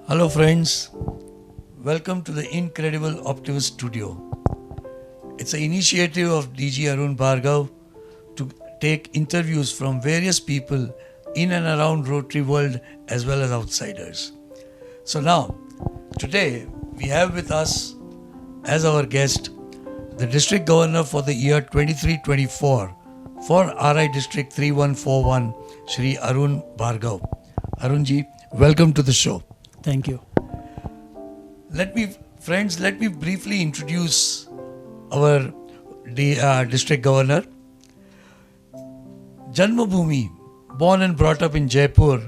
Hello friends, welcome to the Incredible Optimist Studio. It's an initiative of DG Arun Bhargava to take interviews from various people in and around Rotary world as well as outsiders. So now, today we have with us as our guest the District Governor for the year 23-24 for RI District 3141, Shri Arun Bhargava. Arunji, welcome to the show. Thank you. Let me briefly introduce our District Governor. Janmabhoomi, born and brought up in Jaipur,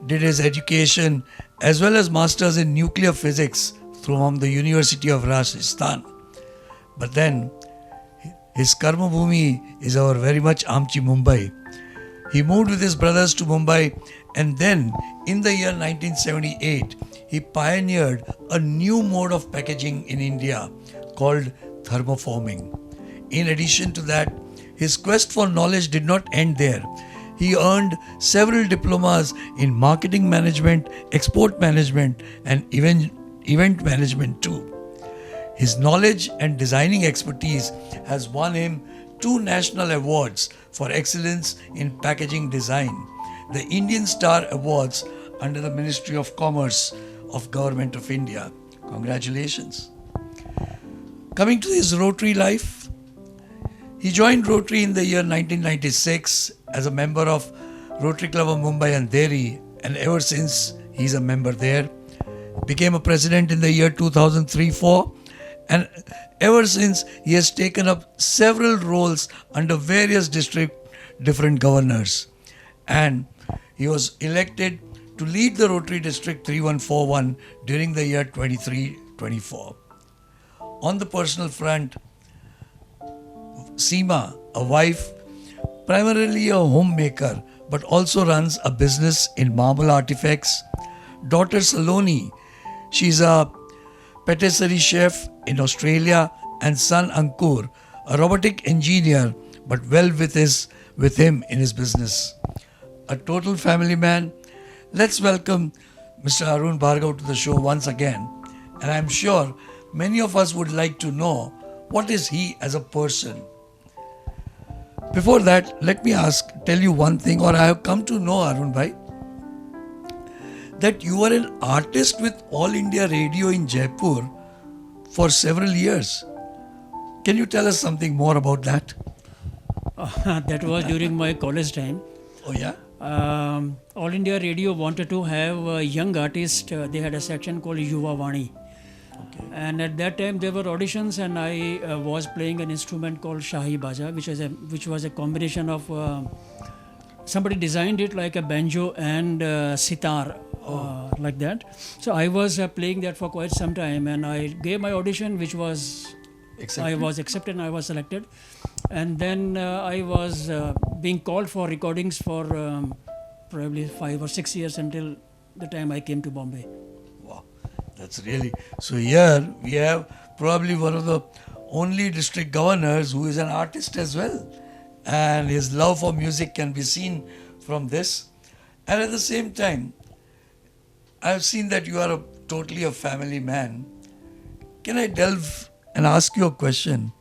did his education as well as masters in nuclear physics from the University of Rajasthan. But then his Karma Bhoomi is our very much Amchi Mumbai. He moved with his brothers to Mumbai, and then in the year 1978 he pioneered a new mode of packaging in India called thermoforming. In addition to that, his quest for knowledge did not end there. He earned several diplomas in marketing management, export management, and event management too. His knowledge and designing expertise has won him 2 national awards for excellence in packaging design, the Indian Star Awards under the Ministry of Commerce of Government of India. Congratulations. Coming to his Rotary life, he joined Rotary in the year 1996 as a member of Rotary Club of Mumbai and Andheri, and ever since he's a member there. Became a president in the year 2003-04, and ever since he has taken up several roles under various different governors, and he was elected to lead the Rotary District 3141 during the year 23-24. On the personal front, Seema, a wife, primarily a homemaker, but also runs a business in marble artifacts. Daughter Saloni, she's a patisserie chef in Australia, and son Ankur, a robotic engineer, but well with him in his business. A total family man. Let's welcome Mr. Arun Bhargava to the show once again. And I'm sure many of us would like to know what is he as a person. Before that, let me tell you one thing, or I have come to know, Arun Bhai, that you are an artist with All India Radio in Jaipur for several years. Can you tell us something more about that? That was during my college time. Oh yeah? All India Radio wanted to have a young artist. They had a section called Yuva Vani. Okay. And at that time there were auditions, and I was playing an instrument called Shahi Baja, which was a combination of somebody designed it like a banjo and sitar, like that. So I was playing that for quite some time, and I gave my audition, which was I was accepted and I was selected. And then I was being called for recordings for probably 5 or 6 years until the time I came to Bombay. Wow, that's really... So here we have probably one of the only district governors who is an artist as well. And his love for music can be seen from this. And at the same time, I've seen that you are totally a family man. Can I delve and ask you a question?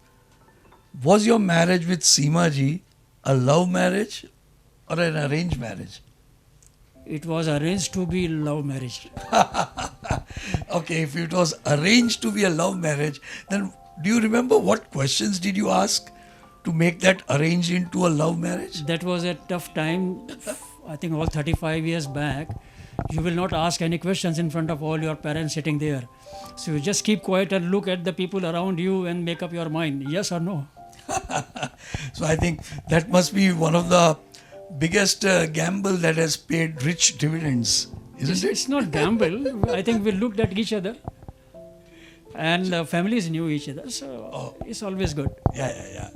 Was your marriage with Seema ji a love marriage or an arranged marriage? It was arranged to be love marriage. Okay, if it was arranged to be a love marriage, then do you remember what questions did you ask to make that arranged into a love marriage? That was a tough time. I think all 35 years back, you will not ask any questions in front of all your parents sitting there. So you just keep quiet and look at the people around you and make up your mind, yes or no. So I think that must be one of the biggest gamble that has paid rich dividends, isn't it? It's not gamble. I think we looked at each other, and families knew each other, so it's always good. Yeah.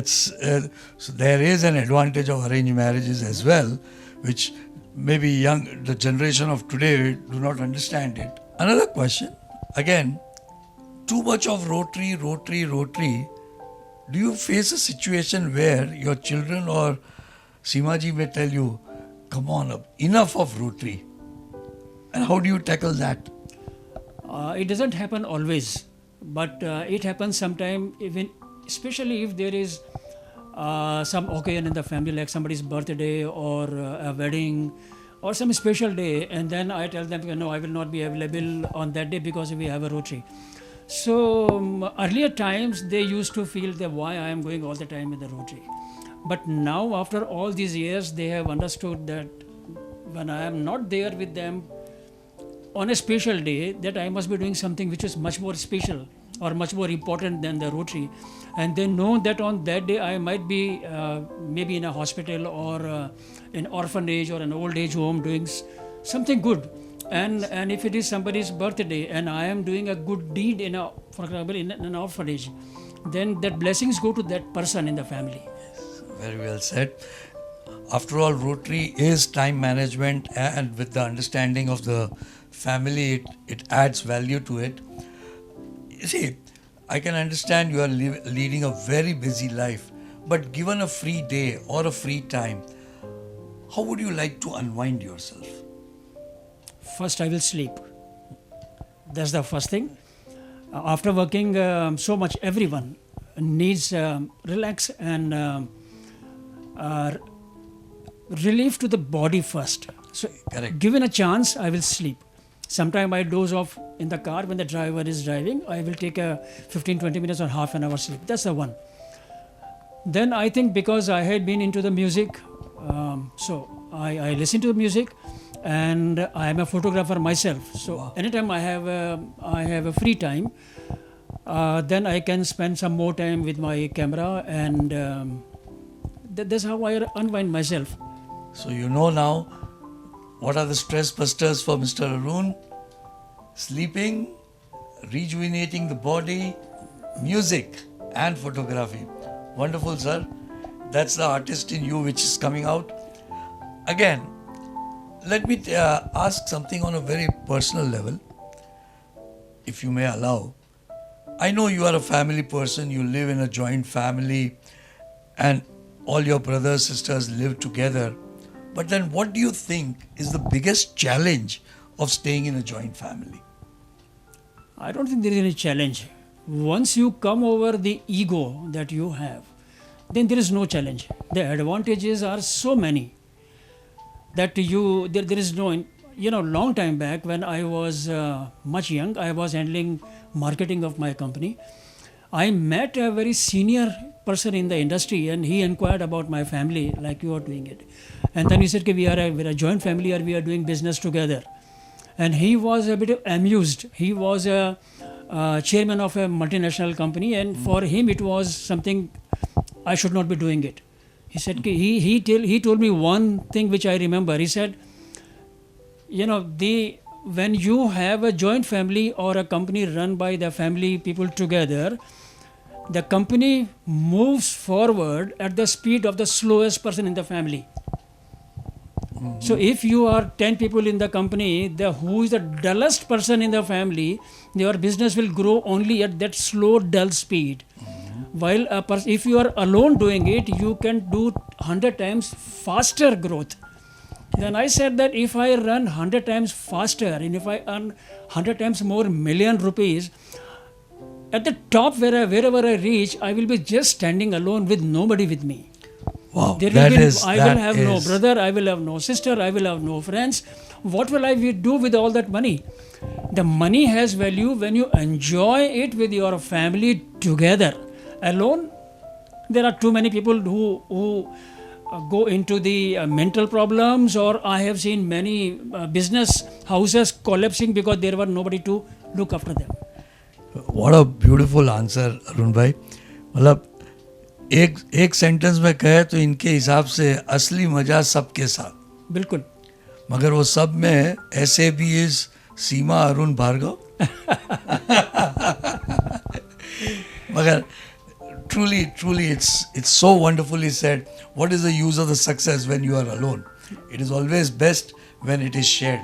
So there is an advantage of arranged marriages as well, which maybe the generation of today do not understand it. Another question, again, too much of Rotary. Do you face a situation where your children or Seema ji may tell you, come on, enough of Rotary? And how do you tackle that? It doesn't happen always, but it happens sometime, even especially if there is some occasion in the family, like somebody's birthday or a wedding or some special day, and then I tell them, no, I will not be available on that day because we have a Rotary. So earlier times they used to feel that why I am going all the time in the Rotary. But now after all these years, they have understood that when I am not there with them on a special day, that I must be doing something which is much more special or much more important than the Rotary. And they know that on that day I might be maybe in a hospital or an orphanage or an old age home doing something good. And if it is somebody's birthday and I am doing a good deed for example, in an orphanage, then that blessings go to that person in the family. Very well said. After all, Rotary is time management, and with the understanding of the family, it adds value to it. You see, I can understand you are leading a very busy life, but given a free day or a free time, how would you like to unwind yourself? First, I will sleep. That's the first thing. After working so much, everyone needs relax and relief to the body first. So, Correct. given a chance, I will sleep. Sometime I doze off in the car when the driver is driving. I will take a 15-20 minutes or half an hour sleep. That's the one. Then I think because I had been into the music, so I listen to the music, and I am a photographer myself. So Wow. anytime I have a free time, then I can spend some more time with my camera, and that's how I unwind myself. So you know now what are the stress busters for Mr. Arun? Sleeping, rejuvenating the body, music and photography. Wonderful, sir. That's the artist in you which is coming out. Again, let me ask something on a very personal level, if you may allow. I know you are a family person, you live in a joint family, and all your brothers, sisters live together. But then what do you think is the biggest challenge of staying in a joint family? I don't think there is any challenge. Once you come over the ego that you have, then there is no challenge. The advantages are so many that there is no, long time back when I was much young, I was handling marketing of my company. I met a very senior person in the industry, and he inquired about my family like you are doing it. And then he said, we are a joint family, or we are doing business together. And he was a bit amused. He was a chairman of a multinational company, and for him it was something I should not be doing it. He said, he told me one thing which I remember. He said, when you have a joint family or a company run by the family people together, the company moves forward at the speed of the slowest person in the family. Mm-hmm. So if you are 10 people in the company, who is the dullest person in the family, your business will grow only at that slow, dull speed. Mm-hmm. While if you are alone doing it, you can do 100 times faster growth. Then I said that if I run 100 times faster and if I earn 100 times more million rupees, at the top wherever I reach, I will be just standing alone with nobody with me. Wow, I will have no brother, I will have no sister, I will have no friends. What will I do with all that money? The money has value when you enjoy it with your family together. Alone, there are too many people who go into the mental problems, or I have seen many business houses collapsing because there were nobody to look after them. What a beautiful answer, Arun भाई. मतलब एक sentence में कहे तो इनके हिसाब से असली मजा सबके साथ. बिल्कुल. मगर वो सब में ऐसे भी इज सीमा अरुण भार्गव. मगर truly it's so wonderfully said. What is the use of the success when you are alone? It is always best when it is shared.